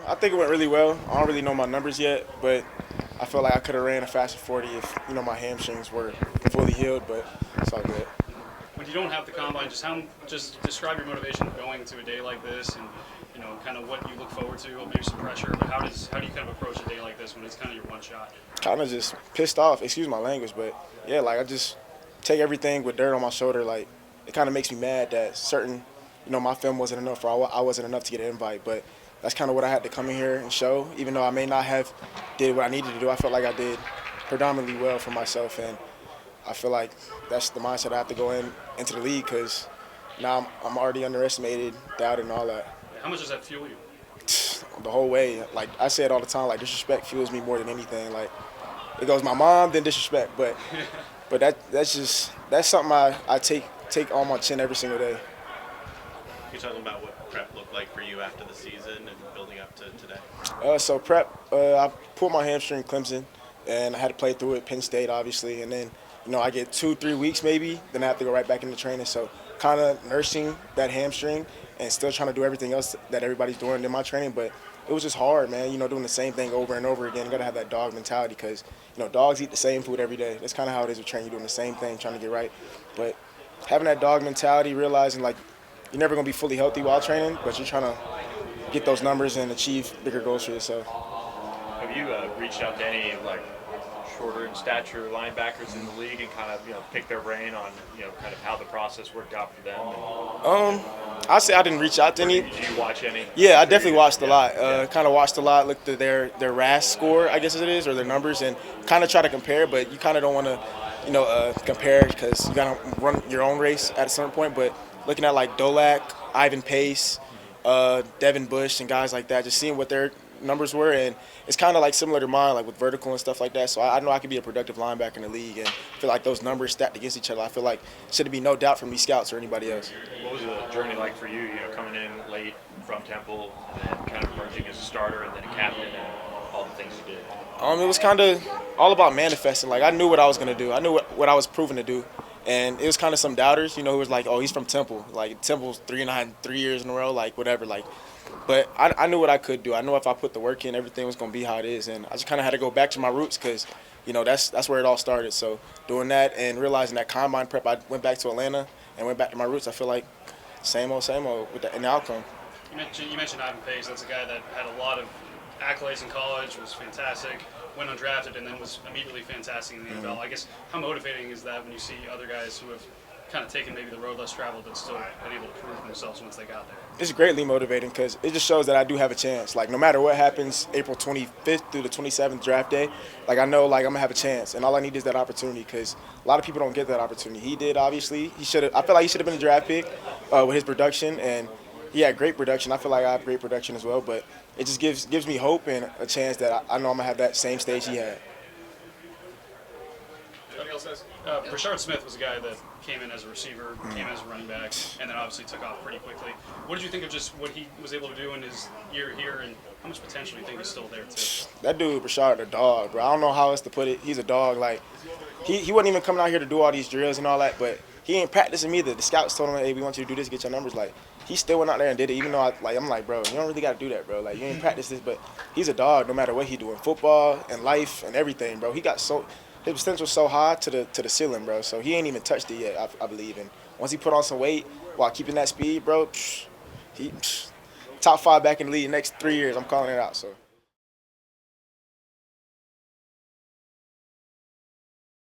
I think it went really well. I don't really know my numbers yet, but I feel like I could have ran a faster 40 if my hamstrings were fully healed. But it's all good. When you don't have the combine, just describe your motivation going to a day like this, and kind of what you look forward to. Maybe some pressure, but how do you kind of approach a day like this when it's kind of your one shot? Kind of just pissed off. Excuse my language, but yeah, like I just take everything with dirt on my shoulder. Like it kind of makes me mad that certain, my film wasn't enough, or I wasn't enough to get an invite. But that's kind of what I had to come in here and show. Even though I may not have did what I needed to do, I felt like I did predominantly well for myself, and I feel like that's the mindset I have to go into the league because now I'm already underestimated, doubted, and all that. How much does that fuel you? The whole way. Like I say it all the time, like disrespect fuels me more than anything. Like it goes my mom, then disrespect. But that's something I take on my chin every single day. Can you talk about what prep looked like for you after the season and building up to today? So prep, I pulled my hamstring Clemson, and I had to play through it Penn State, obviously, and then I get 2-3 weeks maybe, then I have to go right back into training. So kind of nursing that hamstring and still trying to do everything else that everybody's doing in my training, but it was just hard, man. Doing the same thing over and over again. You got to have that dog mentality because, dogs eat the same food every day. That's kind of how it is with training. You're doing the same thing, trying to get right. But having that dog mentality, realizing, like, you're never going to be fully healthy while training, but you're trying to get those numbers and achieve bigger goals for yourself. Have you reached out to any, shorter in stature linebackers in the league and kind of, pick their brain on, kind of how the process worked out for them? I'd say I didn't reach out to any. Did you watch any? Yeah, I definitely watched a lot. Kind of watched a lot, looked at their RAS score, I guess it is, or their numbers, and kind of try to compare, but you kind of don't want to, compare because you got to run your own race at a certain point. But looking at, like, Dolak, Ivan Pace, Devin Bush, and guys like that, just seeing what their numbers were, and it's kind of like similar to mine, like with vertical and stuff like that. So I know I could be a productive linebacker in the league, and I feel like those numbers stacked against each other. I feel like shouldn't be no doubt from these scouts or anybody else. What was the journey like for you? Coming in late from Temple and then kind of emerging as a starter and then a captain and all the things you did. It was kind of all about manifesting. Like I knew what I was gonna do. I knew what I was proven to do. And it was kind of some doubters, who was like, oh, he's from Temple. Like, Temple's 3 years in a row, like, whatever. Like, but I knew what I could do. I knew if I put the work in, everything was going to be how it is. And I just kind of had to go back to my roots because, that's where it all started. So doing that and realizing that combine prep, I went back to Atlanta and went back to my roots. I feel like same old with the outcome. You mentioned Ivan Pace. That's a guy that had a lot of accolades in college, was fantastic, went undrafted, and then was immediately fantastic in the NFL. I guess how motivating is that when you see other guys who have kind of taken maybe the road less traveled but still been able to prove themselves once they got there? It's greatly motivating because it just shows that I do have a chance. Like, no matter what happens April 25th through the 27th draft day, like, I know, like, I'm going to have a chance. And all I need is that opportunity because a lot of people don't get that opportunity. He did, obviously. I feel like he should have been a draft pick with his production, and he had great production. I feel like I have great production as well, but it just gives me hope and a chance that I know I'm going to have that same stage he had. Brashard Smith was a guy that came in as a receiver, came as a running back, and then obviously took off pretty quickly. What did you think of just what he was able to do in his year here, and how much potential do you think is still there, too? That dude, Brashard, a dog, bro. I don't know how else to put it. He's a dog. Like, he wasn't even coming out here to do all these drills and all that, but he ain't practicing either. The scouts told him, hey, we want you to do this, get your numbers. Like, he still went out there and did it, even though I'm like, bro, you don't really got to do that, bro. Like, you ain't practice this, but he's a dog no matter what he doing, football and life and everything, bro. His potential's so high to the ceiling, bro. So he ain't even touched it yet, I believe. And once he put on some weight while keeping that speed, bro, he top 5 back in the league the next 3 years. I'm calling it out. So.